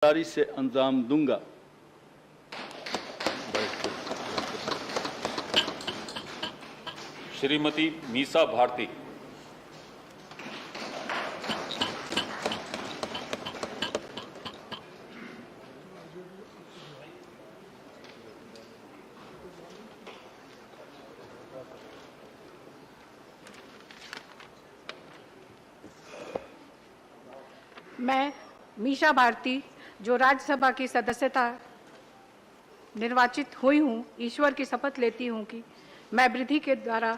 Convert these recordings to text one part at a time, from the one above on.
ईमानदारी से अंजाम दूंगा। श्रीमती मीसा भारती। मैं मीसा भारती जो राज्यसभा की सदस्यता निर्वाचित हुई हूँ, ईश्वर की शपथ लेती हूँ कि मैं विधि के द्वारा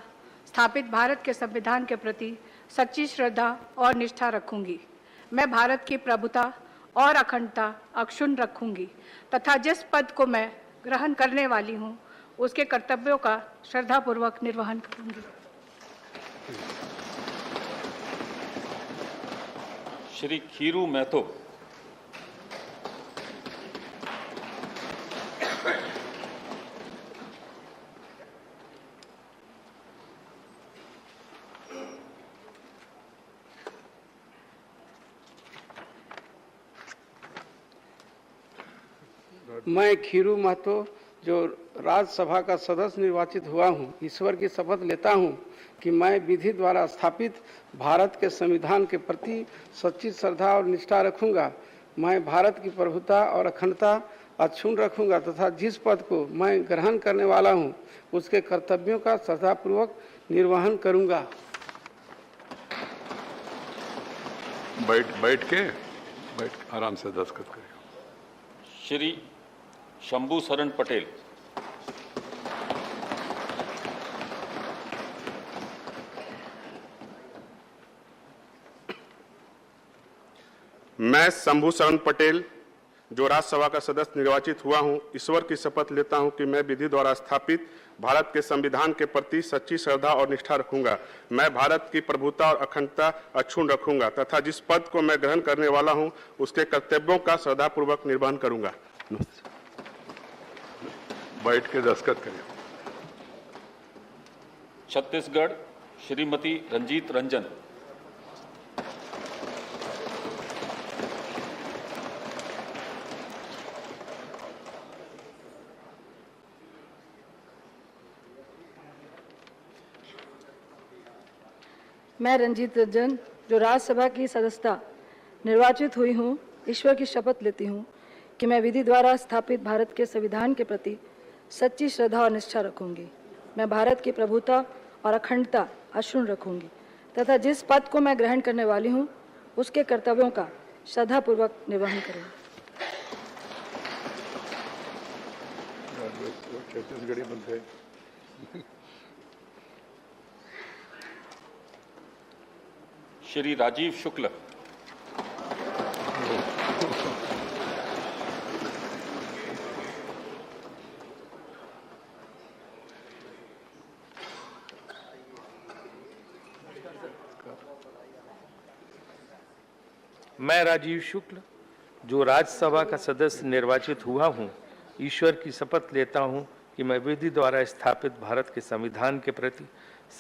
स्थापित भारत के संविधान के प्रति सच्ची श्रद्धा और निष्ठा रखूंगी। मैं भारत की प्रभुता और अखंडता अक्षुण्ण रखूंगी तथा जिस पद को मैं ग्रहण करने वाली हूँ उसके कर्तव्यों का श्रद्धापूर्वक निर्वहन करूंगी। श्री खीरू महतो। मैं खीरू महतो जो राज्यसभा का सदस्य निर्वाचित हुआ हूँ, ईश्वर की शपथ लेता हूँ कि मैं विधि द्वारा स्थापित भारत के संविधान के प्रति सच्ची श्रद्धा और निष्ठा रखूंगा। मैं भारत की प्रभुता और अखंडता अक्षुण्ण रखूंगा तथा जिस पद को मैं ग्रहण करने वाला हूँ उसके कर्तव्यों का श्रद्धापूर्वक निर्वहन करूंगा। बैठ आराम से दस्तखत करिए। श्री शंभू शरण पटेल। मैं शंभू शरण पटेल जो राज्यसभा का सदस्य निर्वाचित हुआ हूं, ईश्वर की शपथ लेता हूं कि मैं विधि द्वारा स्थापित भारत के संविधान के प्रति सच्ची श्रद्धा और निष्ठा रखूंगा। मैं भारत की प्रभुता और अखंडता अक्षुण्ण रखूंगा तथा जिस पद को मैं ग्रहण करने वाला हूं उसके कर्तव्यों का श्रद्धापूर्वक निर्वहन करूंगा। बैठ के दस्तखत करिए। छत्तीसगढ़ श्रीमती रंजीत रंजन। मैं रंजीत रंजन जो राज्यसभा की सदस्यता निर्वाचित हुई हूँ, ईश्वर की शपथ लेती हूँ कि मैं विधि द्वारा स्थापित भारत के संविधान के प्रति सच्ची श्रद्धा और निष्ठा रखूंगी। मैं भारत की प्रभुता और अखंडता अक्षुण्ण रखूंगी तथा जिस पद को मैं ग्रहण करने वाली हूँ उसके कर्तव्यों का श्रद्धापूर्वक निर्वहन करूंगी। छत्तीसगढ़ी बनते हैं। श्री राजीव शुक्ल। मैं राजीव शुक्ल जो राज्यसभा का सदस्य निर्वाचित हुआ हूँ, ईश्वर की शपथ लेता हूँ कि मैं विधि द्वारा स्थापित भारत के संविधान के प्रति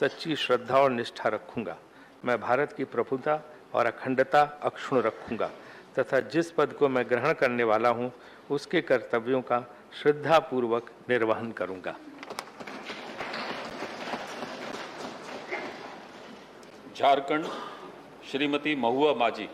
सच्ची श्रद्धा और निष्ठा रखूंगा। मैं भारत की प्रभुता और अखंडता अक्षुण्ण रखूंगा तथा जिस पद को मैं ग्रहण करने वाला हूँ उसके कर्तव्यों का श्रद्धापूर्वक निर्वहन करूंगा। झारखंड श्रीमती महुआ माझी।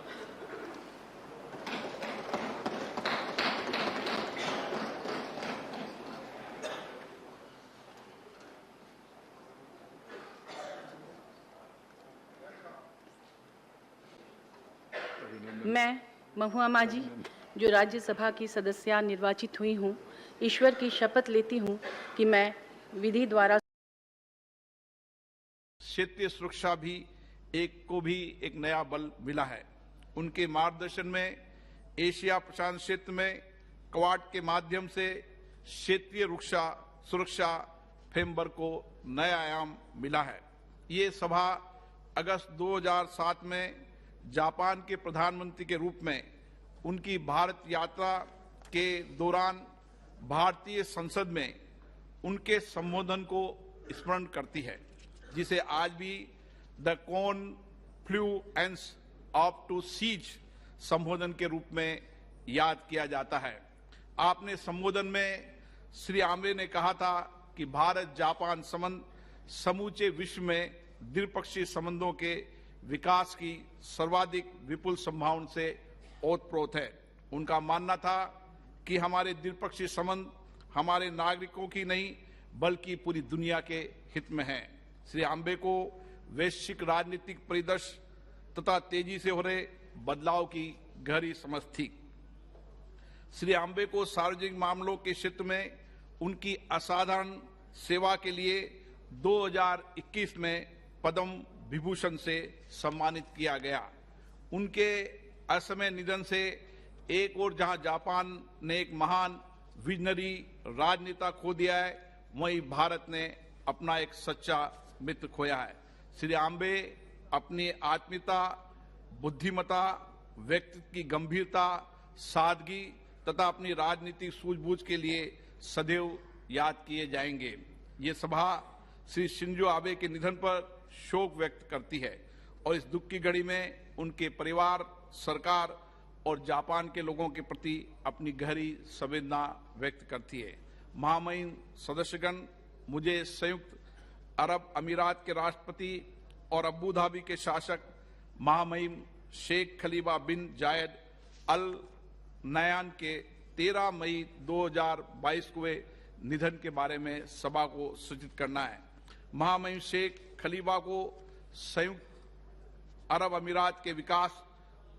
मैं महुआ माझी जो राज्यसभा की सदस्य निर्वाचित हुई हूँ, ईश्वर की शपथ लेती हूँ कि मैं विधि द्वारा क्षेत्रीय सुरक्षा भी एक नया बल मिला है। उनके मार्गदर्शन में एशिया प्रशांत क्षेत्र में क्वाड के माध्यम से क्षेत्रीय सुरक्षा फ्रेमवर्क को नया आयाम मिला है। ये सभा अगस्त 2007 में जापान के प्रधानमंत्री के रूप में उनकी भारत यात्रा के दौरान भारतीय संसद में उनके संबोधन को स्मरण करती है, जिसे आज भी the confluence of two seas संबोधन के रूप में याद किया जाता है। आपने संबोधन में श्री आंबे ने कहा था कि भारत जापान संबंध समूचे विश्व में द्विपक्षीय संबंधों के विकास की सर्वाधिक विपुल संभावना से ओतप्रोत है। उनका मानना था कि हमारे द्विपक्षीय संबंध हमारे नागरिकों की नहीं बल्कि पूरी दुनिया के हित में है। श्री आंबे को वैश्विक राजनीतिक परिदृश्य तथा तेजी से हो रहे बदलाव की गहरी समझ थी। श्री आंबे को सार्वजनिक मामलों के क्षेत्र में उनकी असाधारण सेवा के लिए 2021 में पद्म विभूषण से सम्मानित किया गया। उनके असमय निधन से एक ओर जहां जापान ने एक महान विजनरी राजनेता खो दिया है, वहीं भारत ने अपना एक सच्चा मित्र खोया है। श्री आंबे अपनी आत्मीयता, बुद्धिमता, व्यक्तित्व की गंभीरता, सादगी तथा अपनी राजनीतिक सूझबूझ के लिए सदैव याद किए जाएंगे। ये सभा श्री शिंजो आबे के निधन पर शोक व्यक्त करती है और इस दुख की घड़ी में उनके परिवार, सरकार और जापान के लोगों के प्रति अपनी गहरी संवेदना व्यक्त करती है। महामहिम सदस्यगण, मुझे संयुक्त अरब अमीरात के राष्ट्रपति और अबू धाबी के शासक महामहिम शेख खलीफा बिन जायद अल नयान के 13 मई 2022 को निधन के बारे में सभा को सूचित करना है। महामहिम शेख खलीफा को संयुक्त अरब अमीरात के विकास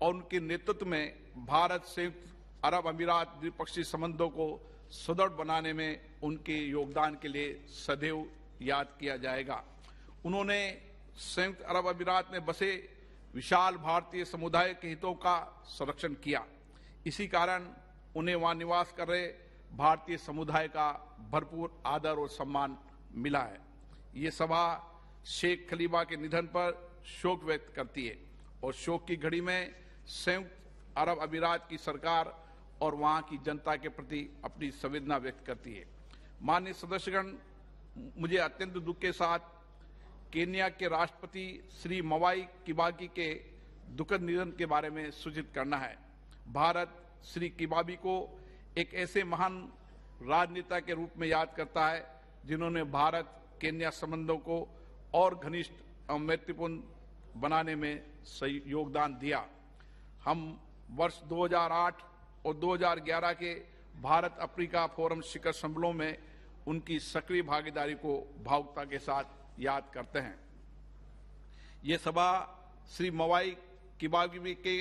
और उनके नेतृत्व में भारत संयुक्त अरब अमीरात द्विपक्षीय संबंधों को सुदृढ़ बनाने में उनके योगदान के लिए सदैव याद किया जाएगा। उन्होंने संयुक्त अरब अमीरात में बसे विशाल भारतीय समुदाय के हितों का संरक्षण किया। इसी कारण उन्हें वहां निवास कर रहे भारतीय समुदाय का भरपूर आदर और सम्मान मिला है। ये सभा शेख खलीफा के निधन पर शोक व्यक्त करती है और शोक की घड़ी में संयुक्त अरब अमीरात की सरकार और वहां की जनता के प्रति अपनी संवेदना व्यक्त करती है। माननीय सदस्यगण, मुझे अत्यंत दुख के साथ केन्या के राष्ट्रपति श्री मवाई किबाकी के दुखद निधन के बारे में सूचित करना है। भारत श्री किबाकी को एक ऐसे महान राजनेता के रूप में याद करता है जिन्होंने भारत केन्या संबंधों को और घनिष्ठ और मैत्रीपूर्ण बनाने में सही योगदान दिया। हम वर्ष 2008 और 2011 के भारत अफ्रीका फोरम शिखर सम्मेलनों में उनकी सक्रिय भागीदारी को भावुकता के साथ याद करते हैं। ये सभा श्री मवाई किबाकी के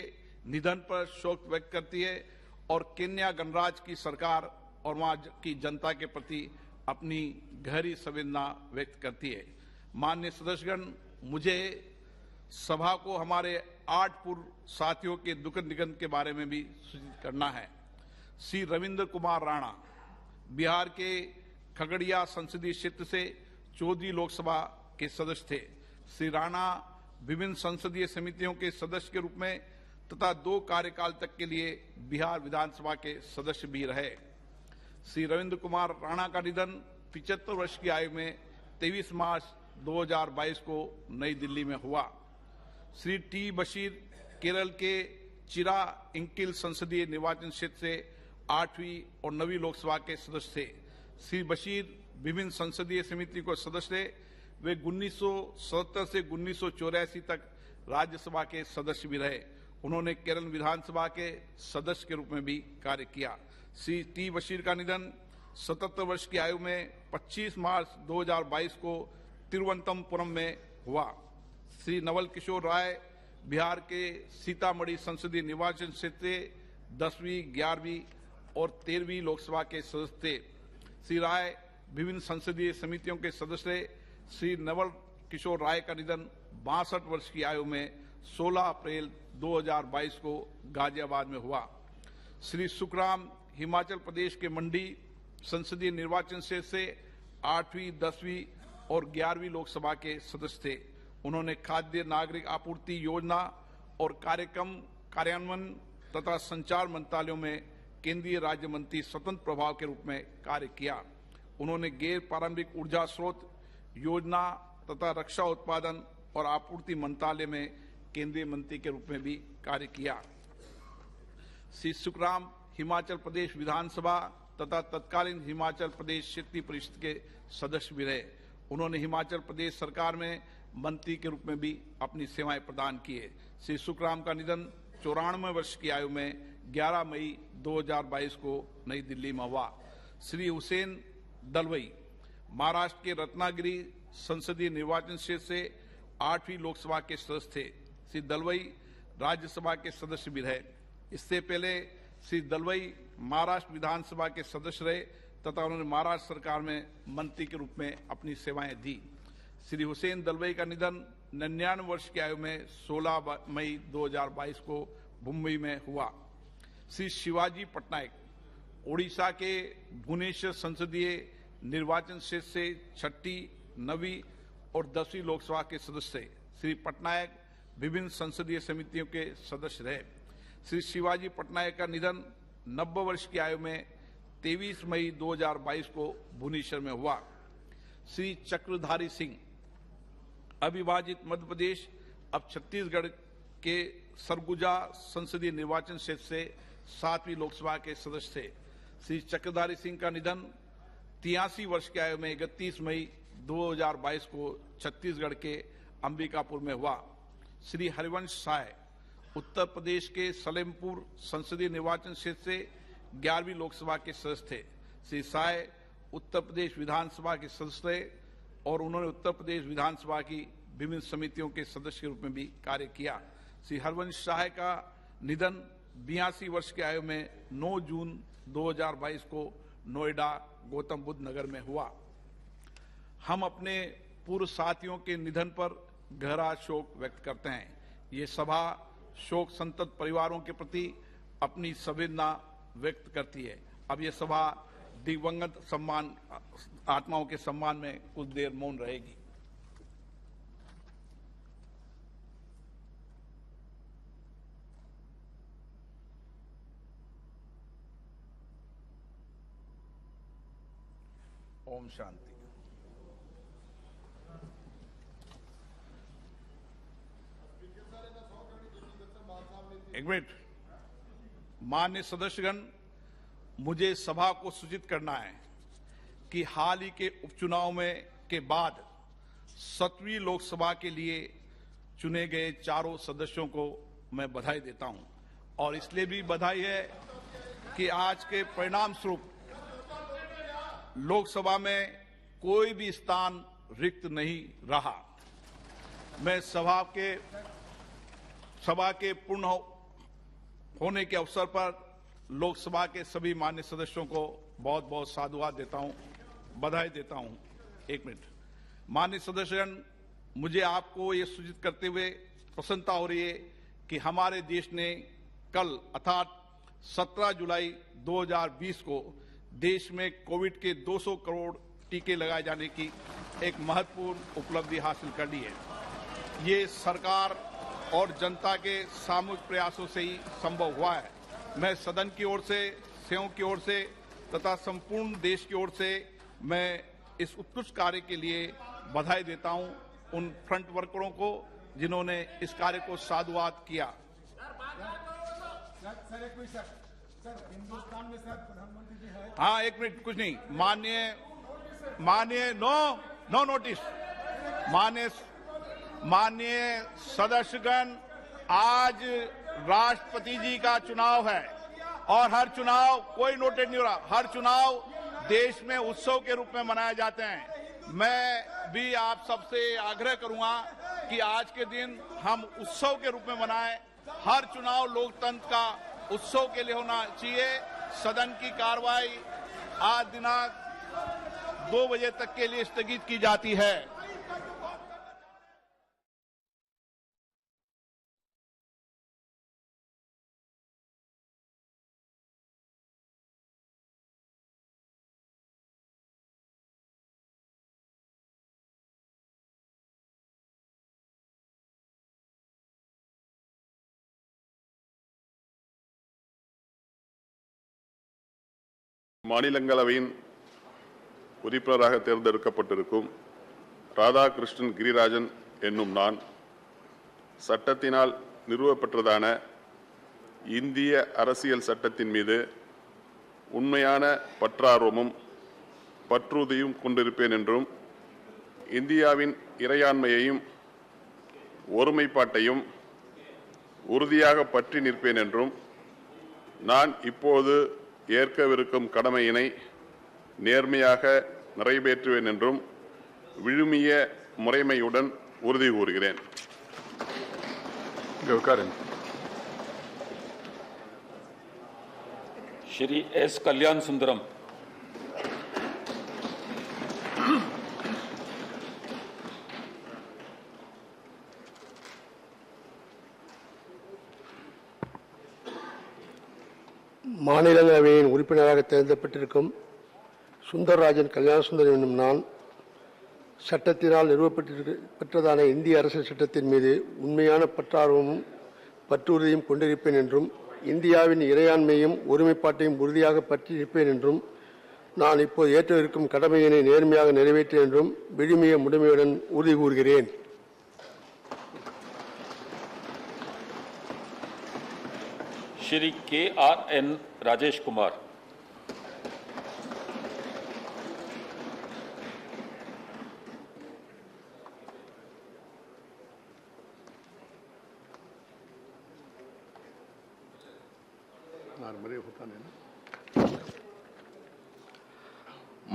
निधन पर शोक व्यक्त करती है और केन्या गणराज्य की सरकार और वहां की जनता के प्रति अपनी गहरी संवेदना व्यक्त करती है। माननीय सदस्यगण, मुझे सभा को हमारे 8 पूर्व साथियों के दुखद निधन के बारे में भी सूचित करना है। श्री रविंद्र कुमार राणा बिहार के खगड़िया संसदीय क्षेत्र से 14वीं लोकसभा के सदस्य थे। श्री राणा विभिन्न संसदीय समितियों के सदस्य के रूप में तथा 2 कार्यकाल तक के लिए बिहार विधानसभा के सदस्य भी रहे। श्री रविंद्र कुमार राणा का निधन 75 वर्ष की आयु में 23 मार्च 2022 को नई दिल्ली में हुआ। श्री टी बशीर केरल के चिरा इंकिल संसदीय निर्वाचन क्षेत्र से 8वीं और 9वीं लोकसभा के सदस्य थे। श्री बशीर विभिन्न संसदीय समिति को सदस्य थे। वे 1977 से 1984 तक राज्यसभा के सदस्य भी रहे। उन्होंने केरल विधानसभा के सदस्य के रूप में भी कार्य किया। श्री टी बशीर का निधन 77 वर्ष की आयु में 25 मार्च 2022 को तिरुवनंतपुरम में हुआ। श्री नवल किशोर राय बिहार के सीतामढ़ी संसदीय निर्वाचन क्षेत्र से 10वीं, 11वीं और 13वीं लोकसभा के सदस्य थे। श्री राय विभिन्न संसदीय समितियों के सदस्य थे। श्री नवल किशोर राय का निधन 62 वर्ष की आयु में 16 अप्रैल 2022 को गाजियाबाद में हुआ। श्री सुखराम हिमाचल प्रदेश के मंडी संसदीय निर्वाचन क्षेत्र से 8वीं, 10वीं और 11वीं लोकसभा के सदस्य थे। उन्होंने खाद्य नागरिक आपूर्ति योजना और कार्यक्रम कार्यान्वयन तथा संचार मंत्रालयों में केंद्रीय राज्य मंत्री स्वतंत्र प्रभाव के रूप में कार्य किया। उन्होंने गैर पारंपरिक ऊर्जा स्रोत योजना तथा रक्षा उत्पादन और आपूर्ति मंत्रालय में केंद्रीय मंत्री के रूप में भी कार्य किया। श्री सुखराम हिमाचल प्रदेश विधानसभा तथा तत्कालीन हिमाचल प्रदेश क्षेत्रीय परिषद के सदस्य भी रहे। उन्होंने हिमाचल प्रदेश सरकार में मंत्री के रूप में भी अपनी सेवाएं प्रदान की है। श्री सुखराम का निधन 94 वर्ष की आयु में 11 मई 2022 को नई दिल्ली में हुआ। श्री हुसैन दलवई महाराष्ट्र के रत्नागिरी संसदीय निर्वाचन क्षेत्र से 8वीं लोकसभा के सदस्य थे। श्री दलवई राज्यसभा के सदस्य भी रहे। इससे पहले श्री दलवई महाराष्ट्र विधानसभा के सदस्य रहे तथा उन्होंने महाराष्ट्र सरकार में मंत्री के रूप में अपनी सेवाएं दी। श्री हुसैन दलवई का निधन 99 वर्ष की आयु में 16 मई 2022 को मुंबई में हुआ। श्री शिवाजी पटनायक ओडिशा के भुवनेश्वर संसदीय निर्वाचन क्षेत्र से 6ठी, 9वीं और 10वीं लोकसभा के सदस्य थे। श्री पटनायक विभिन्न संसदीय समितियों के सदस्य रहे। श्री शिवाजी पटनायक का निधन 90 वर्ष की आयु में 23 मई 2022 को भुवनेश्वर में हुआ। श्री चक्रधारी सिंह अविभाजित मध्य प्रदेश अब छत्तीसगढ़ के सरगुजा संसदीय निर्वाचन क्षेत्र से 7वीं लोकसभा के सदस्य थे। श्री चक्रधारी सिंह का निधन 83 वर्ष की आयु में 31 मई 2022 को छत्तीसगढ़ के अंबिकापुर में हुआ। श्री हरिवंश साय उत्तर प्रदेश के सलेमपुर संसदीय निर्वाचन क्षेत्र से 11वीं लोकसभा के सदस्य थे। श्री साय उत्तर प्रदेश विधानसभा के सदस्य थे और उन्होंने उत्तर प्रदेश विधानसभा की विभिन्न समितियों के सदस्य के रूप में भी कार्य किया। श्री हरिवंश साय का निधन 82 वर्ष की आयु में 9 जून 2022 को नोएडा गौतम बुद्ध नगर में हुआ। हम अपने पूर्व साथियों के निधन पर गहरा शोक व्यक्त करते हैं। ये सभा शोक संतप्त परिवारों के प्रति अपनी संवेदना व्यक्त करती है। अब ये सभा दिवंगत सम्मान आत्माओं के सम्मान में कुछ देर मौन रहेगी। ओम शांति। एक मिनट, माननीय सदस्यगण, मुझे सभा को सूचित करना है कि हाल ही के उपचुनाव में के बाद 7वीं लोकसभा के लिए चुने गए चारों सदस्यों को मैं बधाई देता हूं और इसलिए भी बधाई है कि आज के परिणाम स्वरूप लोकसभा में कोई भी स्थान रिक्त नहीं रहा। मैं सभा के पूर्ण होने के अवसर पर लोकसभा के सभी मान्य सदस्यों को बहुत बहुत साधुवाद देता हूं, बधाई देता हूं। एक मिनट, मान्य सदस्यगण, मुझे आपको ये सूचित करते हुए प्रसन्नता हो रही है कि हमारे देश ने कल अर्थात 17 जुलाई 2020 को देश में कोविड के 200 करोड़ टीके लगाए जाने की एक महत्वपूर्ण उपलब्धि हासिल कर ली है। ये सरकार और जनता के सामूहिक प्रयासों से ही संभव हुआ है। मैं सदन की ओर से, सेवों की ओर से तथा संपूर्ण देश की ओर से मैं इस उत्कृष्ट कार्य के लिए बधाई देता हूं उन फ्रंट वर्करों को जिन्होंने इस कार्य को साधुवाद किया। हाँ, एक मिनट, कुछ नहीं, माननीय नो नोटिस। माननीय सदस्यगण, आज राष्ट्रपति जी का चुनाव है और हर चुनाव कोई नोटेड नहीं हो रहा, हर चुनाव देश में उत्सव के रूप में मनाए जाते हैं। मैं भी आप सबसे आग्रह करूंगा कि आज के दिन हम उत्सव के रूप में मनाएं। हर चुनाव लोकतंत्र का उत्सव के लिए होना चाहिए। सदन की कार्रवाई आज दिनांक 2 बजे तक के लिए स्थगित की जाती है। மாநிலங்களவையின் உறுப்பினராக தேர்ந்தெடுக்கப்பட்டிருக்கும் ராதாகிருஷ்ணன் கிரிராஜன் என்னும் நான் சட்டத்தினால் நிறுவப்பெற்றதான இந்திய அரசியல் சட்டத்தின் மீது உண்மையான பற்றார்வமும் பற்றுறுதியும் கொண்டிருப்பேன் என்றும் இந்தியாவின் இறையாண்மையையும் ஒருமைப்பாட்டையும் உறுதியாக பற்றி நிற்பேன் என்றும் நான் இப்போது ஏற்கவிருக்கும் கடமையினை நேர்மையாக நிறைவேற்றுவேன் என்றும் விழுமிய முறைமையுடன் உறுதி கூறுகிறேன். श्री एस कल्याण सुंदरम। மாநிலங்களவையின் உறுப்பினராக தேர்ந்தெடுக்கப்பட்டிருக்கும் சுந்தரராஜன் கல்யாண சுந்தரம் என்னும் நான் சட்டத்தினால் நிறுவப்பெற்றதான இந்திய அரசியல் சட்டத்தின் மீது உண்மையான பற்றார்வமும் பற்றுறுதியும் கொண்டிருப்பேன் என்றும் இந்தியாவின் இறையாண்மையும் ஒருமைப்பாட்டையும் உறுதியாக பற்றி நிற்பேன் என்றும் நான் இப்போது ஏற்றவிருக்கும் கடமையினை நேர்மையாக நிறைவேற்றேன் என்றும் விழுமிய முழுமையுடன் உறுதி கூறுகிறேன். श्री KRN राजेश कुमार।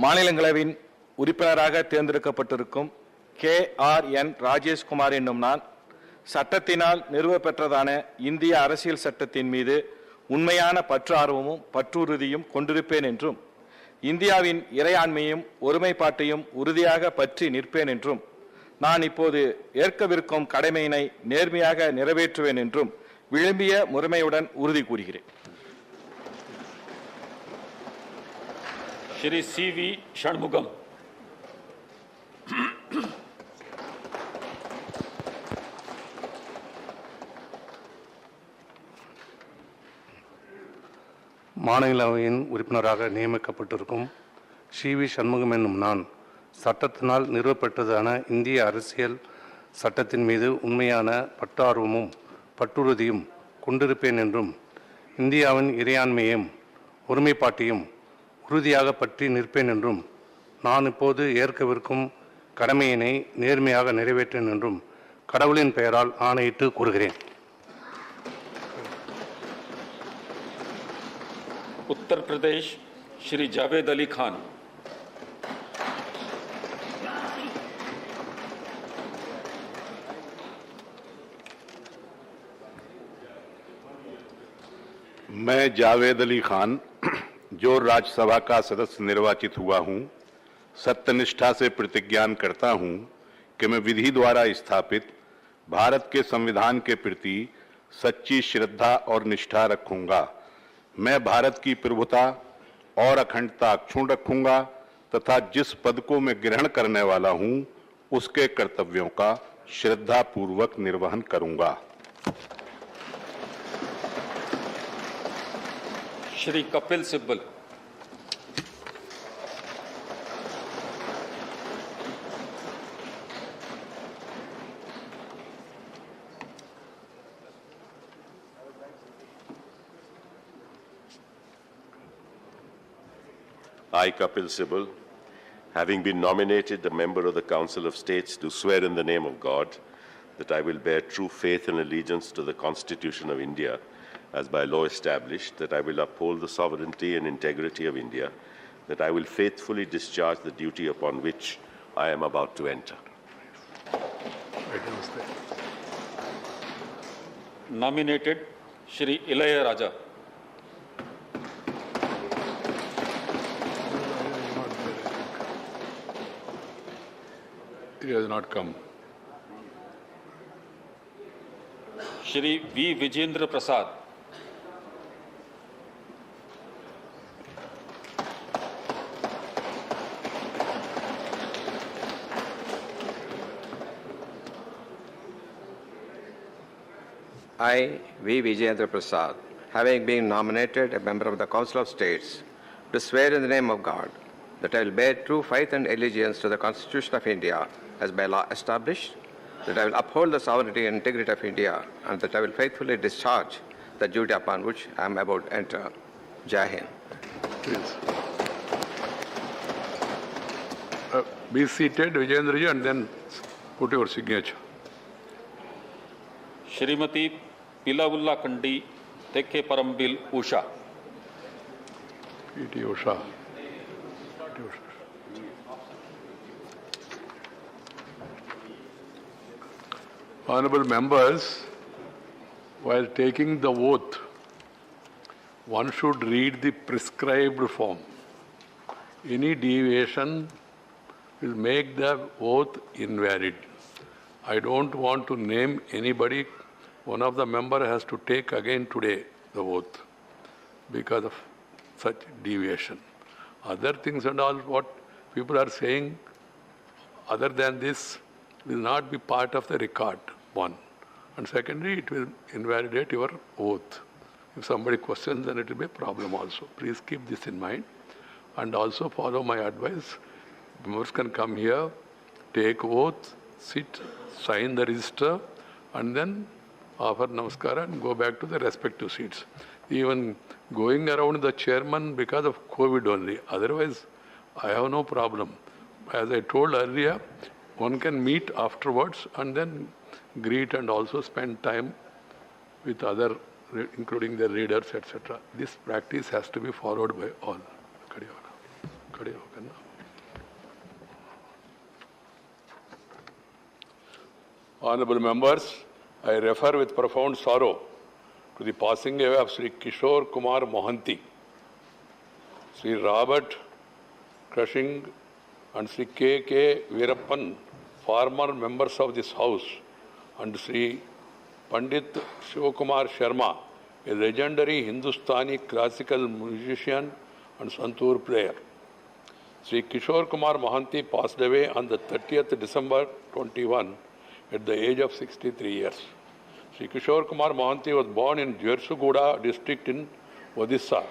மாநிலங்களவையின் உறுப்பினராக தேர்ந்தெடுக்கப்பட்டிருக்கும் KRN ராஜேஷ்குமார் என்னும் நான் சட்டத்தினால் நிறுவப்பெற்றதான இந்திய அரசியல் சட்டத்தின் மீது உண்மையான பற்றார்வமும் பற்றுறுதியும் கொண்டிருப்பேன் என்றும் இந்தியாவின் இறையாண்மையும் ஒருமைப்பாட்டையும் உறுதியாக பற்றி நிற்பேன் என்றும் நான் இப்போது ஏற்கவிருக்கும் கடமையினை நேர்மையாக நிறைவேற்றுவேன் என்றும் விழுமிய முறைமையுடன் உறுதி கூறுகிறேன். श्री CV षणमुगम। மாநிலவையின் உறுப்பினராக நியமிக்கப்பட்டிருக்கும் CV சண்முகம் என்னும் நான் சட்டத்தினால் நிறுவப்பெற்றதான இந்திய அரசியல் சட்டத்தின் மீது உண்மையான பற்றார்வமும் பற்றுறுதியும் கொண்டிருப்பேன் என்றும் இந்தியாவின் இறையாண்மையையும் ஒருமைப்பாட்டையும் உறுதியாக பற்றி நிற்பேன் என்றும் நான் இப்போது ஏற்கவிருக்கும் கடமையினை நேர்மையாக நிறைவேற்றேன் என்றும் கடவுளின் பெயரால் ஆணையிட்டு கூறுகிறேன். उत्तर प्रदेश श्री जावेद अली खान। मैं जावेद अली खान जो राज्यसभा का सदस्य निर्वाचित हुआ हूं, सत्यनिष्ठा से प्रतिज्ञान करता हूं कि मैं विधि द्वारा स्थापित भारत के संविधान के प्रति सच्ची श्रद्धा और निष्ठा रखूंगा। मैं भारत की प्रभुता और अखंडता अक्षुण्ण रखूंगा तथा जिस पद को मैं ग्रहण करने वाला हूं उसके कर्तव्यों का श्रद्धा पूर्वक निर्वहन करूंगा। Shri Kapil Sibal. I, Kapil Sibal, having been nominated a member of the Council of States, do swear in the name of God that I will bear true faith and allegiance to the Constitution of India as by law established, that I will uphold the sovereignty and integrity of India, that I will faithfully discharge the duty upon which I am about to enter. Nominated Shri Ilaya Raja। He has not come. Shri V Vijendra Prasad. I, V. Vijayendra Prasad, having been nominated a member of the Council of States, do swear in the name of God that I will bear true faith and allegiance to the Constitution of India as by law established, that I will uphold the sovereignty and integrity of India, and that I will faithfully discharge the duty upon which I am about to enter. Jai Hind. Please. Be seated, Vijendraji, and then put your signature. Shrimati पीलाउल्ला Kandi तेखे Parambil Usha. P.T. Usha. Honorable members, while taking the oath, one should read the prescribed form. Any deviation will make the oath invalid. I don't want to name anybody. One of the member has to take again today the oath because of such deviation. Other things and all what people are saying other than this will not be part of the record, one. And secondly, it will invalidate your oath. If somebody questions, then it will be a problem also. Please keep this in mind and also follow my advice. Members can come here, take oath, sit, sign the register, and then offer namaskara and go back to the respective seats. Even going around the chairman because of COVID only. Otherwise, I have no problem. As I told earlier, one can meet afterwards and then greet and also spend time with other, including the readers, etc. This practice has to be followed by all. Honorable members, I refer with profound sorrow to the passing away of Sri Kishore Kumar Mohanty, Sri Robert Cushing and Sri K.K. Veerappan, former members of this house, and Sri Pandit Shivakumar Sharma, a legendary Hindustani classical musician and santoor player. Sri Kishore Kumar Mohanty passed away on the 30th December 21 at the age of 63 years. Sri Kishore Kumar Mohanty was born in Jharsuguda district in Odisha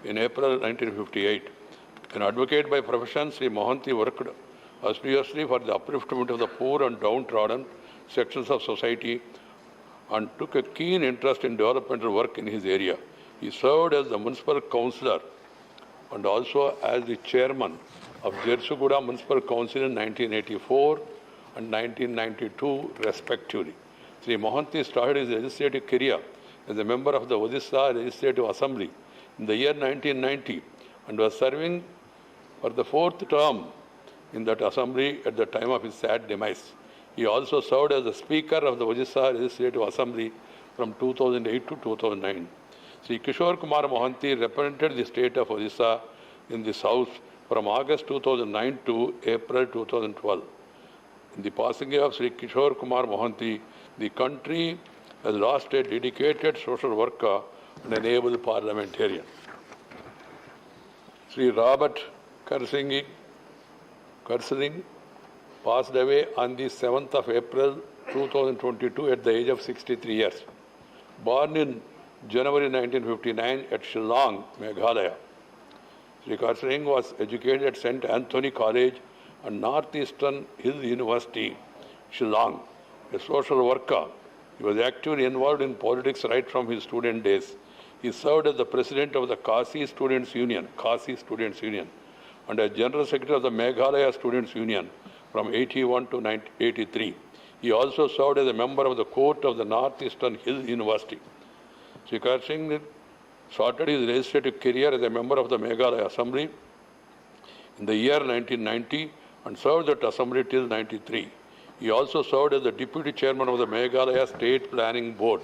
in April 1958. An advocate by profession, Sri Mohanty worked assiduously for the upliftment of the poor and downtrodden sections of society and took a keen interest in developmental work in his area. He served as the municipal councillor and also as the chairman of Jharsuguda Municipal Council in 1984 and 1992 respectively. Sri Mohanty started his legislative career as a member of the Odisha Legislative Assembly in the year 1990 and was serving for the fourth term in that assembly at the time of his sad demise. He also served as the Speaker of the Odisha Legislative Assembly from 2008 to 2009. Sri Kishore Kumar Mohanty represented the state of Odisha in this House from August 2009 to April 2012. In the passing away of Sri Kishore Kumar Mohanty, the country has lost a dedicated social worker and an able parliamentarian. Sri Robert Cushing passed away on the 7th of April 2022 at the age of 63 years. Born in January 1959 at Shillong, Meghalaya, Sri Cushing was educated at St. Anthony College and Northeastern Hills University, Shillong. A social worker, he was actively involved in politics right from his student days. He served as the president of the Kasi Students Union, and as general secretary of the Meghalaya Students Union from 81 to 83. He also served as a member of the court of the Northeastern Hills University. Sri Cushing started his legislative career as a member of the Meghalaya Assembly in the year 1990 and served that assembly till 93. He also served as the deputy chairman of the Meghalaya State Planning Board.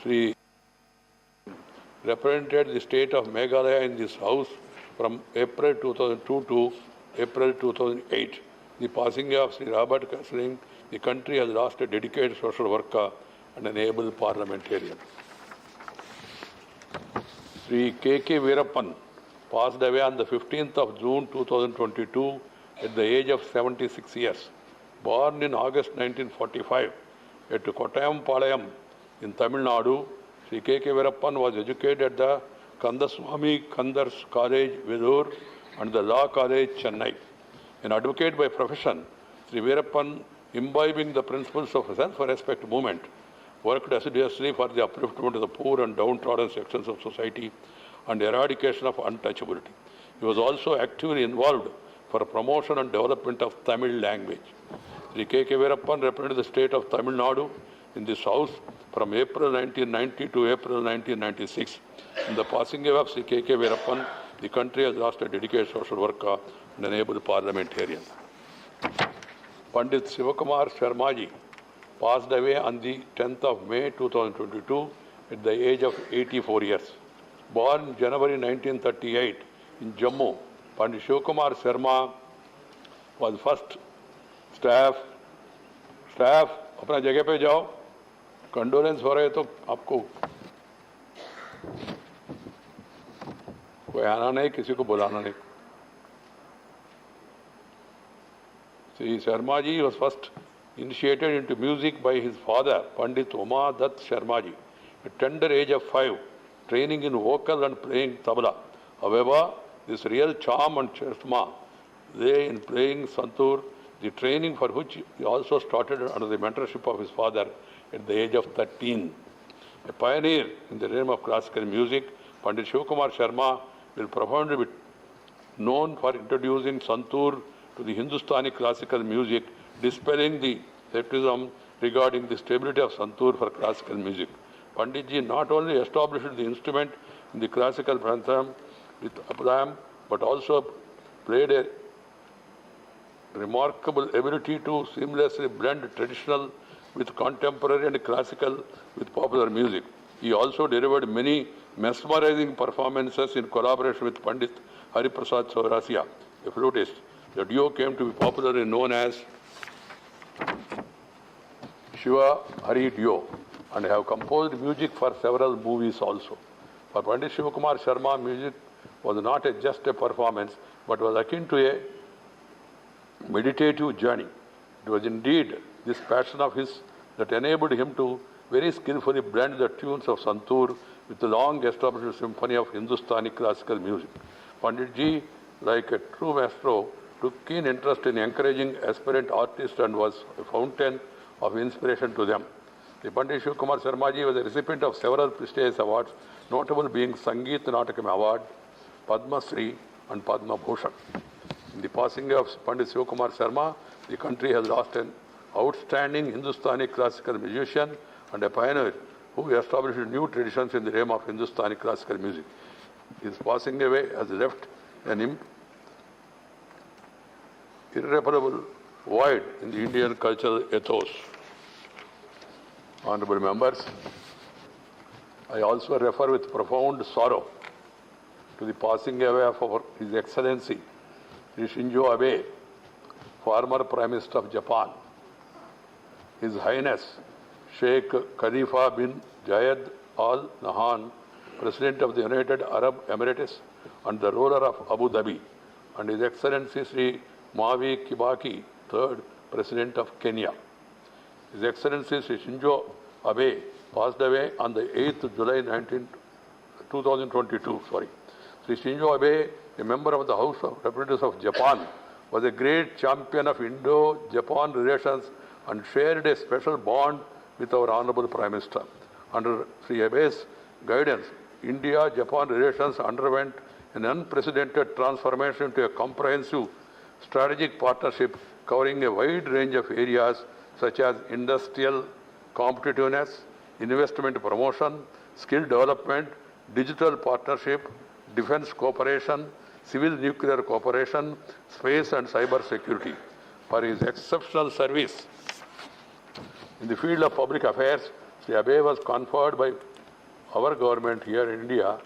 Sri represented the state of Meghalaya in this house from April 2002 to April 2008. The passing of Sri Robert Cushing, the country has lost a dedicated social worker and an able parliamentarian. Sri K.K. Veerappan passed away on the 15th of June 2022 at the age of 76 years. Born in August 1945 at Kottayam Palayam in Tamil Nadu, Sri K.K. Veerappan was educated at the Kandaswamy Kandars College, Vedur, and the Law College, Chennai. An advocate by profession, Sri Veerappan, imbibing the principles of self-respect movement, worked assiduously for the upliftment of the poor and downtrodden sections of society and eradication of untouchability. He was also actively involved for promotion and development of Tamil language. Sri K.K. Veerappan represented the state of Tamil Nadu in this House from April 1990 to April 1996. In the passing away of Sri K.K. Veerappan, the country has lost a dedicated social worker and an able parliamentarian. Pandit Sivakumar Sharmaji passed away on the 10th of May 2022 at the age of 84 years. Born January 1938 in Jammu, Pandit Sivakumar Sharma was first staff, अपना जगह पे जाओ, condolence हो रहे तो आपको कोई आना नहीं, किसी को बुलाना नहीं. Sri Sharmaji was first initiated into music by his father, Pandit Uma Dutt Sharmaji, at tender age of 5, training in vocal and playing tabla. However, this real charm and charisma lay in playing santoor, the training for which he also started under the mentorship of his father at the age of 13. A pioneer in the realm of classical music, Pandit Shivakumar Sharma will profoundly be known for introducing santoor to the Hindustani classical music, dispelling the skepticism regarding the stability of santoor for classical music. Panditji not only established the instrument in the classical pantheon with aplam, but also played a remarkable ability to seamlessly blend traditional with contemporary and classical with popular music. He also delivered many mesmerizing performances in collaboration with Pandit Hariprasad Saurasiya, a flutist. The duo came to be popularly known as Shiva Hari Duo and have composed music for several movies also. For Pandit Shivakumar Sharma, music was not just a performance but was akin to a meditative journey. It was indeed this passion of his that enabled him to very skillfully blend the tunes of santoor with the long established symphony of Hindustani classical music. Panditji, like a true maestro, took keen interest in encouraging aspirant artists and was a fountain of inspiration to them. The Pandit Shivakumar Sharmaji was a recipient of several prestigious awards, notable being Sangeet Natakam Award, Padma Shri and Padma Bhushan. In the passing of Pandit Shivakumar Sharma, the country has lost an outstanding Hindustani classical musician and a pioneer who established new traditions in the realm of Hindustani classical music. His passing away has left an irreparable void in the Indian cultural ethos. Honorable members, I also refer with profound sorrow to the passing away of His Excellency Sri Shinzo Abe, former Prime Minister of Japan, His Highness Sheikh Khalifa bin Zayed Al Nahyan, President of the United Arab Emirates and the ruler of Abu Dhabi, and His Excellency Sri Mavi Kibaki, third President of Kenya. His Excellency Sri Shinzo Abe passed away on the 8th of July 2022. Sri Shinzo Abe, a member of the House of Representatives of Japan, was a great champion of Indo-Japan relations and shared a special bond with our Honorable Prime Minister. Under Sri Abe's guidance, India-Japan relations underwent an unprecedented transformation into a comprehensive strategic partnership covering a wide range of areas such as industrial competitiveness, investment promotion, skill development, digital partnership, defense cooperation, civil nuclear cooperation, space and cyber security. For his exceptional service in the field of public affairs, Sri Abe was conferred by our government here in India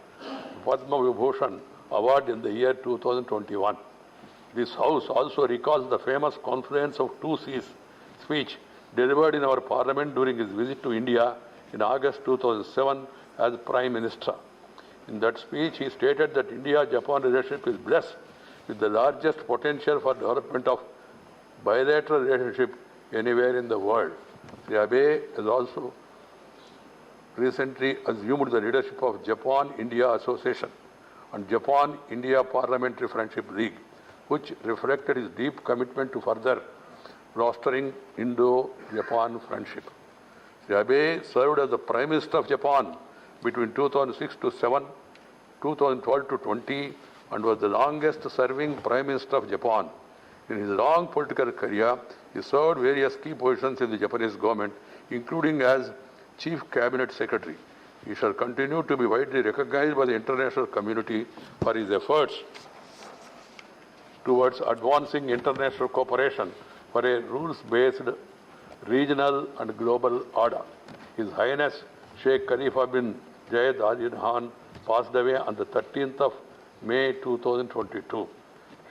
Padma Vibhushan Award in the year 2021. This House also recalls the famous Confluence of Two Seas speech delivered in our Parliament during his visit to India in August 2007 as Prime Minister. In that speech, he stated that India-Japan relationship is blessed with the largest potential for development of bilateral relationship anywhere in the world. Sri Abe has also recently assumed the leadership of Japan-India Association and Japan-India Parliamentary Friendship League, which reflected his deep commitment to further fostering Indo-Japan friendship. Sri Abe served as the Prime Minister of Japan between 2006 to 2007 2012 to 20 and was the longest serving Prime Minister of Japan. In his long political career, he served various key positions in the Japanese government, including as Chief Cabinet Secretary. He shall continue to be widely recognized by the international community for his efforts towards advancing international cooperation for a rules-based regional and global order. His Highness Sheikh Khalifa bin Zayed Al Nahyan passed away on the 13th of May 2022.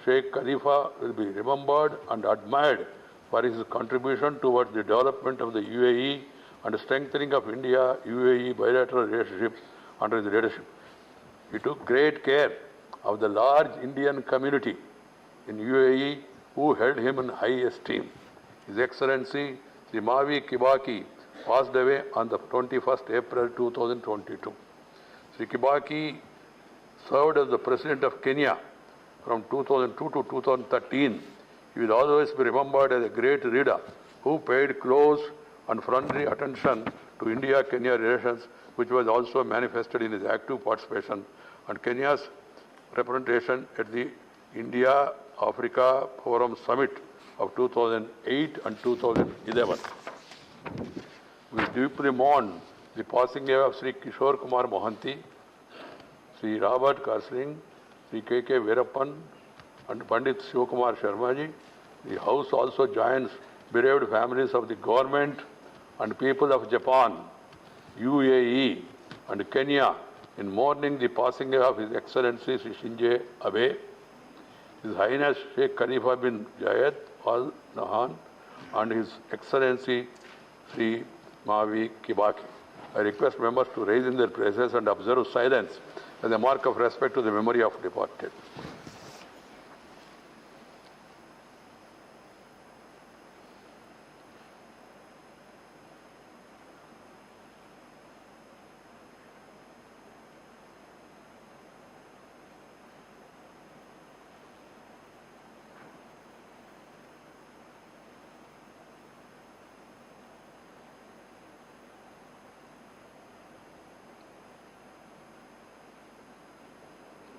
Sheikh Khalifa will be remembered and admired for his contribution towards the development of the UAE and strengthening of India-UAE bilateral relationships under his leadership. He took great care of the large Indian community in UAE who held him in high esteem. His Excellency Sri Mavi Kibaki passed away on the 21st April 2022. Sri Kibaki served as the President of Kenya from 2002 to 2013. He will always be remembered as a great leader who paid close and friendly attention to India-Kenya relations, which was also manifested in his active participation and Kenya's representation at the India-Africa Forum Summit of 2008 and 2011. We deeply mourn the passing away of Sri Kishore Kumar Mohanty, Sri Robert Karsling, Sri K.K. Veerappan, and Pandit Shivakumar Sharmaji. The House also joins bereaved families of the government and people of Japan, UAE, and Kenya in mourning the passing away of His Excellency Sri Shinzo Abe, His Highness Sheikh Khalifa bin Zayed Al Nahyan, and His Excellency Sri Mavi Kibaki. I request members to raise in their places and observe silence as a mark of respect to the memory of departed.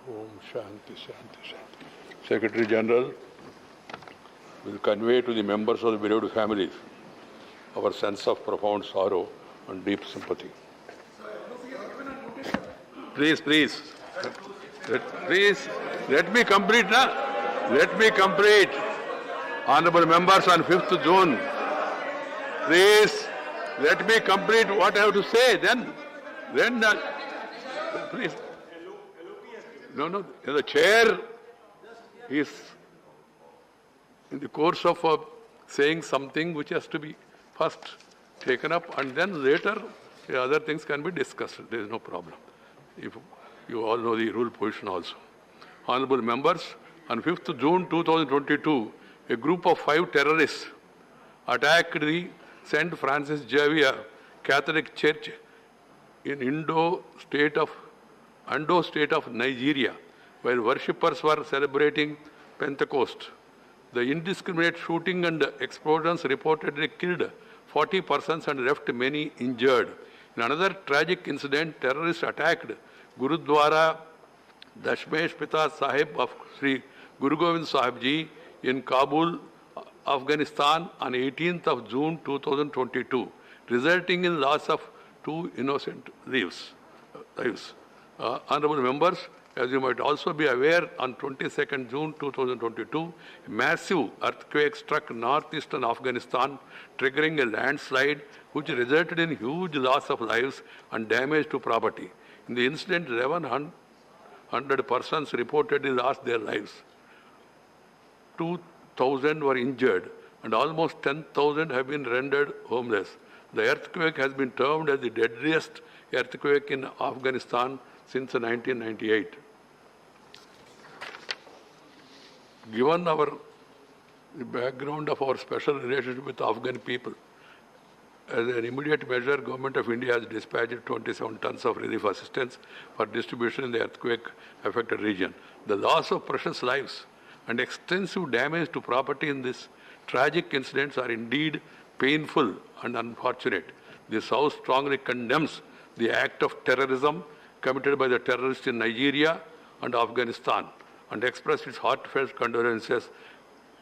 Om Shanti, Shanti, Shanti. Secretary General will convey to the members of the bereaved families our sense of profound sorrow and deep sympathy. Please, let me complete, na? Let me complete. Honorable members, on 5th June, please, let me complete what I have to say. Then, please. No, the chair is in the course of saying something which has to be first taken up and then later other things can be discussed. There is no problem. If you all know the rule position also. Honorable members, on 5th June 2022, a group of 5 terrorists attacked the St. Francis Xavier Catholic Church in Ondo state of Nigeria, while worshippers were celebrating Pentecost. The indiscriminate shooting and explosions reportedly killed 40 persons and left many injured. In another tragic incident, terrorists attacked Gurudwara Dashmesh Pita Sahib of Sri Guru Gobind Sahib Ji in Kabul, Afghanistan on 18th of June 2022, resulting in loss of 2 innocent lives. Honorable members, as you might also be aware, on 22nd June 2022, a massive earthquake struck northeastern Afghanistan, triggering a landslide which resulted in huge loss of lives and damage to property. In the incident, 1,100 persons reportedly lost their lives. 2,000 were injured and almost 10,000 have been rendered homeless. The earthquake has been termed as the deadliest earthquake in Afghanistan since 1998. Given the background of our special relationship with Afghan people, as an immediate measure, Government of India has dispatched 27 tons of relief assistance for distribution in the earthquake-affected region. The loss of precious lives and extensive damage to property in these tragic incidents are indeed painful and unfortunate. This House strongly condemns the act of terrorism committed by the terrorists in Nigeria and Afghanistan, and expressed its heartfelt condolences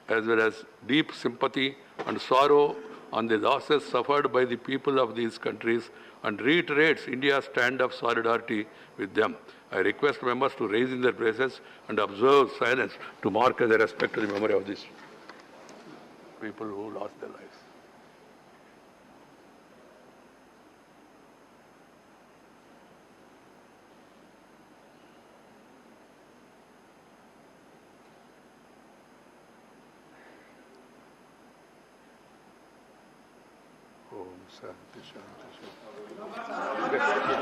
as well as deep sympathy and sorrow on the losses suffered by the people of these countries, and reiterates India's stand of solidarity with them. I request members to raise in their places and observe silence to mark as a respect to the memory of these people who lost their lives.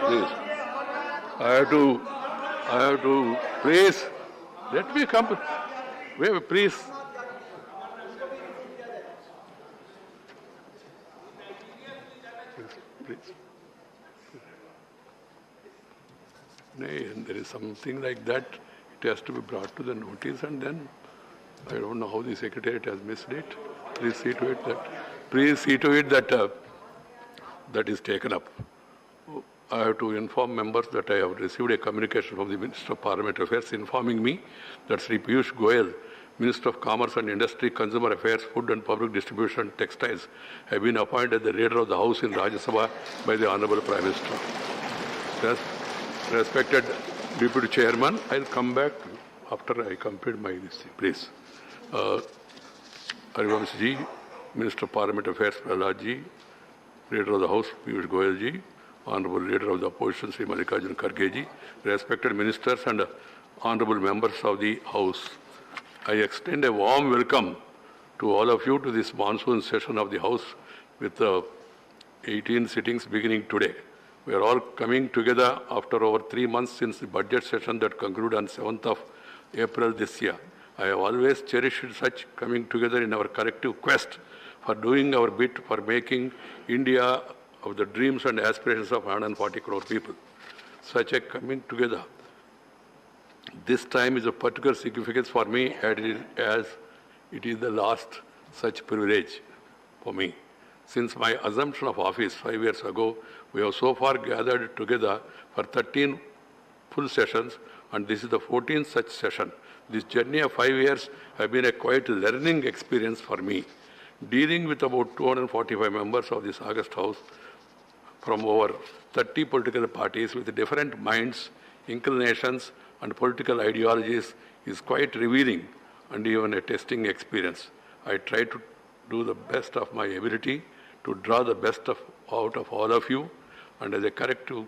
Please. I have to, please, let me come. Wait, please. Please. Nay, and there is something like that. It has to be brought to the notice, and then I don't know how the Secretariat has missed it. Please see to it that that is taken up. I have to inform members that I have received a communication from the Minister of Parliamentary Affairs informing me that Sri Piyush Goyal, Minister of Commerce and Industry, Consumer Affairs, Food and Public Distribution and Textiles, have been appointed the Leader of the House in Rajya Sabha by the Honorable Prime Minister. Respected Deputy Chairman, I'll come back after I complete my this thing. Please. Harivansh Ji, Minister of Parliamentary Affairs, Prahlad Ji, Leader of the House, Piyush Goyal Ji, Honorable Leader of the Opposition, Sri Mallikarjun Kharge Ji, respected ministers and honorable members of the House. I extend a warm welcome to all of you to this monsoon session of the House with 18 sittings beginning today. We are all coming together after over 3 months since the budget session that concluded on 7th of April this year. I have always cherished such coming together in our collective quest for doing our bit for making India of the dreams and aspirations of 140 crore people. Such a coming together this time is of particular significance for me as it is the last such privilege for me. Since my assumption of office 5 years ago, we have so far gathered together for 13 full sessions, and this is the 14th such session. This journey of 5 years has been a quite learning experience for me. Dealing with about 245 members of this August House from over 30 political parties with different minds, inclinations, and political ideologies is quite revealing and even a testing experience. I try to do the best of my ability to draw the best out of all of you, and as a corrective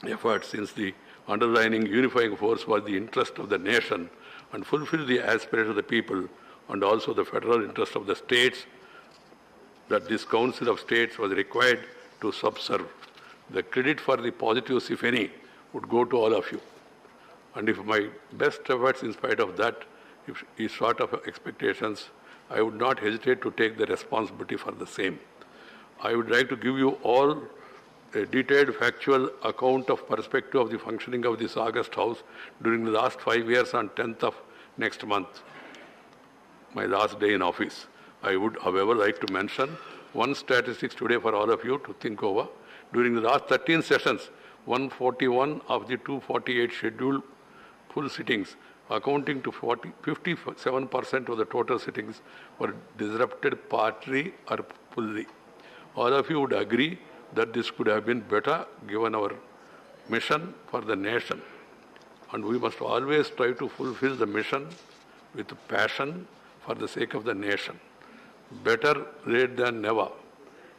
effort, since the underlying unifying force was the interest of the nation and fulfill the aspirations of the people and also the federal interest of the states, that this Council of States was required to subserve. The credit for the positives, if any, would go to all of you. And if my best efforts, in spite of that, if is short of expectations, I would not hesitate to take the responsibility for the same. I would like to give you all a detailed factual account of perspective of the functioning of this August House during the last 5 years on 10th of next month, my last day in office. I would, however, like to mention one statistics today for all of you to think over. During the last 13 sessions, 141 of the 248 scheduled full sittings, accounting to 57% of the total sittings, were disrupted partly or fully. All of you would agree that this could have been better given our mission for the nation. And we must always try to fulfill the mission with passion for the sake of the nation. Better late than never.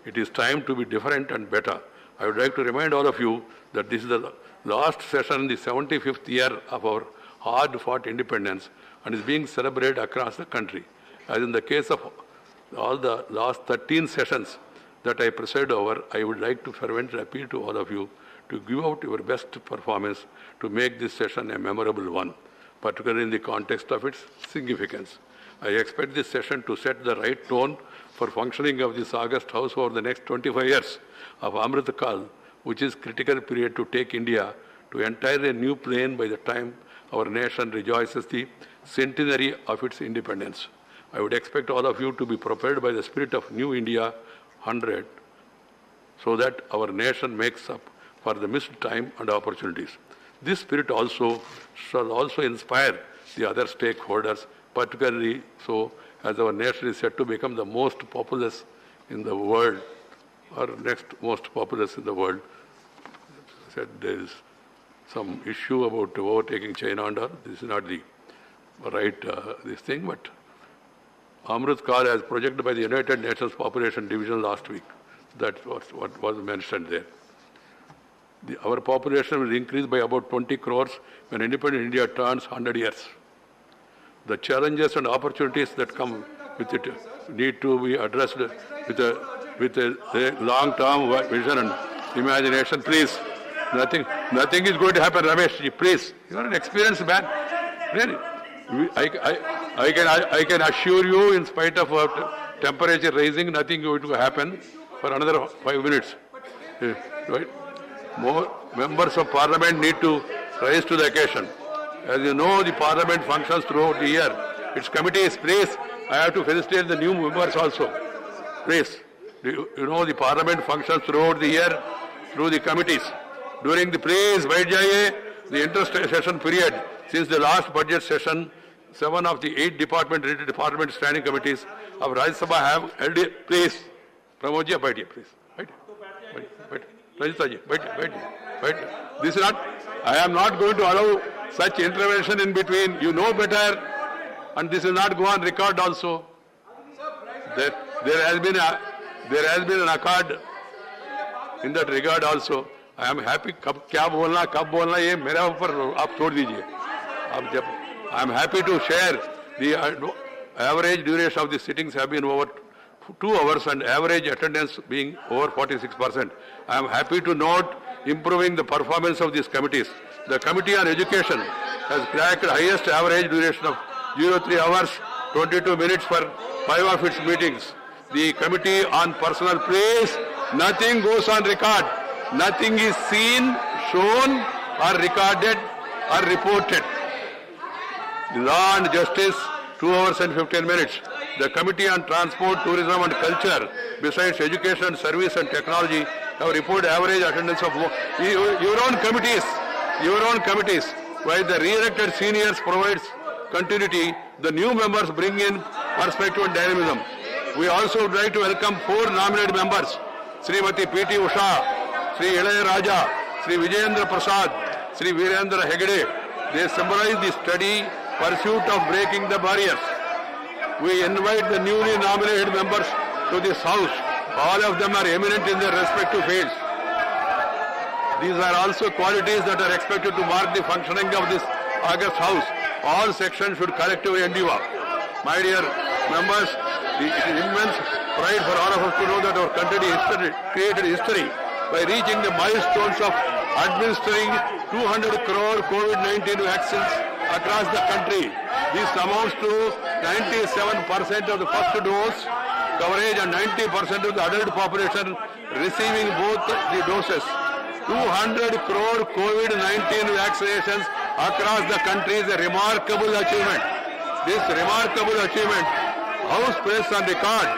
It is time to be different and better. I would like to remind all of you that this is the last session in the 75th year of our hard-fought independence and is being celebrated across the country. As in the case of all the last 13 sessions that I preside over, I would like to fervently appeal to all of you to give out your best performance to make this session a memorable one, particularly in the context of its significance. I expect this session to set the right tone for functioning of this August House over the next 25 years of Amrit Kal, which is critical period to take India to entirely new plane by the time our nation rejoices the centenary of its independence. I would expect all of you to be propelled by the spirit of New India 100 so that our nation makes up for the missed time and opportunities. This spirit also shall also inspire the other stakeholders, particularly so as our nation is set to become the most populous in the world, or next most populous in the world. Said there is some issue about overtaking China and all. This is not the right this thing, but Amrit Kal as projected by the United Nations Population Division last week. That was what was mentioned there. Our population will increase by about 20 crores when independent India turns 100 years. The challenges and opportunities that come with it need to be addressed with a long-term vision and imagination. Please, nothing is going to happen, Ramesh. Please, you are an experienced man. Really, I can assure you, in spite of temperature rising, nothing is going to happen for another 5 minutes. Right? More members of Parliament need to rise to the occasion. As you know, the Parliament functions throughout the year. Its committees, please, I have to felicitate the new members also. Please, you know the Parliament functions throughout the year through the committees. During the the inter-session period, since the last budget session, 7 of the 8 department standing committees of Rajya Sabha have held it. Please, Pramodji, wait here, please. Wait. Rajitaji, wait. This is not, I am not going to allow such intervention in between. You know better, and this will not go on record also. There has been an accord in that regard also. I am happy. कब बोलना ये मेरा ऊपर आप छोड़ दीजिए. I am happy to share the average duration of the sittings have been over 2 hours and average attendance being over 46%. I am happy to note improving the performance of these committees. The Committee on Education has cracked highest average duration of 03 hours, 22 minutes for 5 of its meetings. The Committee on Personal Place, nothing goes on record. Nothing is seen, shown, or recorded, or reported. The Law and Justice, 2 hours and 15 minutes. The Committee on Transport, Tourism and Culture, besides Education, Service and Technology, have reported average attendance of your own committees. While the re-elected seniors provides continuity, the new members bring in perspective and dynamism. We also would like to welcome 4 nominated members, Srimati P.T. Usha, Sri Ilayya Raja, Sri Vijayendra Prasad, Sri Virendra Hegde. They symbolize the steady pursuit of breaking the barriers. We invite the newly nominated members to this House. All of them are eminent in their respective fields. These are also qualities that are expected to mark the functioning of this August House. All sections should collectively endure. My dear members, it is immense pride for all of us to know that our country created history by reaching the milestones of administering 200 crore COVID-19 vaccines across the country. This amounts to 97% of the first dose coverage and 90% of the adult population receiving both the doses. 200 crore COVID-19 vaccinations across the country is a remarkable achievement. This remarkable achievement, House placed on record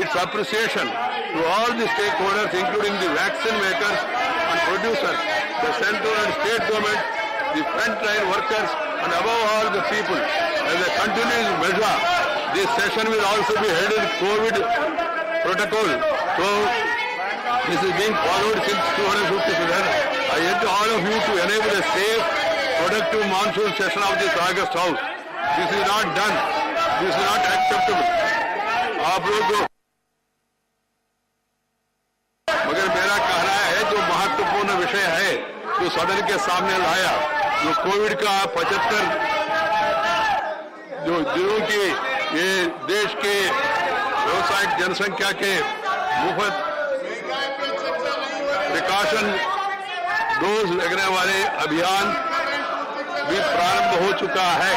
its appreciation to all the stakeholders, including the vaccine makers and producers, the central and state government, the frontline workers, and above all the people. As a continuous measure, this session will also be held in COVID protocol. So, this is being followed since 257. I urge all of you to enable a safe, productive monsoon session of this August House. This is not done. This is not acceptable. आप लोग मगर मेरा कहना है जो महत्वपूर्ण विषय है जो सदन के सामने लाया, जो कोविड का 75 जो दिनों की ये देश के व्यावसायिक जनसंख्या के मुफ्त प्रिकॉशन डोज लगने वाले अभियान भी प्रारंभ हो चुका है।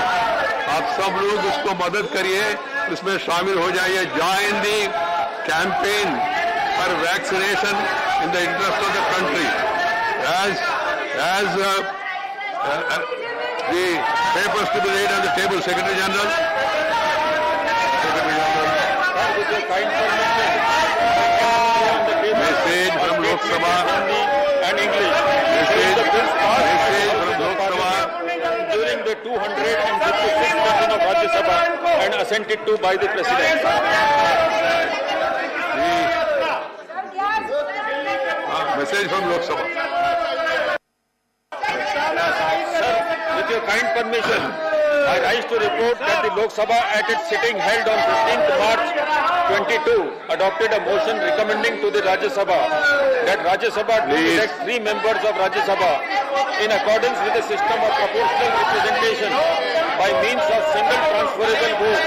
आप सब लोग इसको मदद करिए, इसमें शामिल हो जाइए। Join the campaign for vaccination in the interest of the country. As the papers to be laid on the table, Secretary General. Message from Lok Sabha and English. During the bill's passed during the 256th session of Rajya Sabha and assented to by the President. Message from Lok Sabha. Sir, with your kind permission, I rise to report that the Lok Sabha at its sitting held on 15th March 22 adopted a motion recommending to the Rajya Sabha that Rajya Sabha to elect 3 members of Rajya Sabha in accordance with the system of proportional representation by means of single transferable vote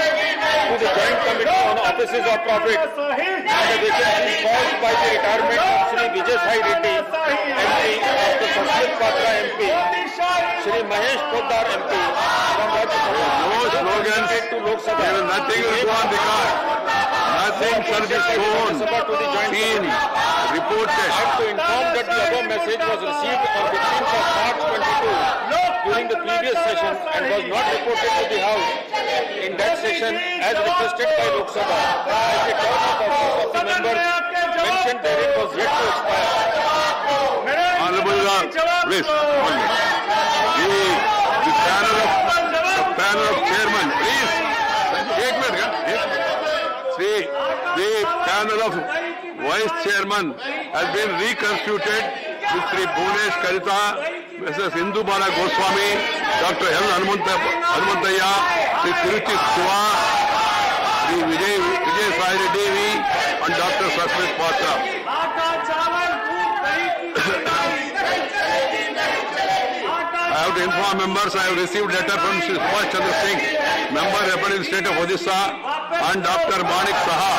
to the Joint Committee on Offices of Profit and the vacancies caused by the retirement of Shri Vijay Sai Reddy MP, Dr. Saswat Patra MP, Shri Mahesh Poddar MP from Rajya Sabha. No slogans. To Lok Sabha. Nothing will go on the card. Nothing shall be shown, seen, reported. I have to inform that the above message was received on 15th of March 22 during the previous session and was not reported to the House in that session as requested by Lok Sabha, as the term of office of the members mentioned therein was yet to expire. Honorable please, the panel of chairman, please. The panel of vice chairman has been reconstituted with Sri Bhunesh Karita, Mrs. Indu Bala Goswami, Dr. L. Hanumanthaya, Sri Tiruchi Shiva, Sri Vijay Sai Reddy, and Dr. Saswat Patra. I have to inform members I have received letter from Sri Subhash Chandra Singh, member representing the state of Odisha, and Dr. Manik Saha,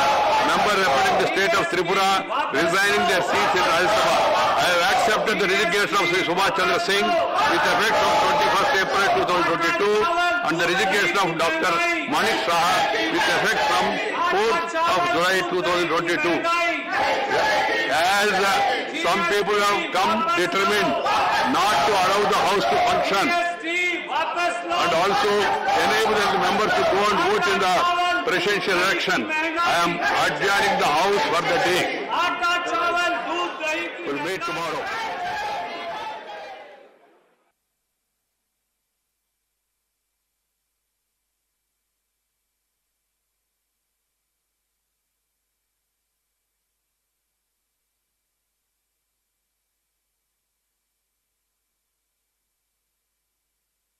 member representing the state of Tripura, resigning their seats in Rajya Sabha. I have accepted the resignation of Sri Subhash Chandra Singh with effect from 21st April 2022 and the resignation of Dr. Manik Saha with effect from 4th of July 2022. As some people have come determined not to allow the House to function and also enable the members to go and vote in the presidential election, I am adjourning the House for the day. We'll meet tomorrow.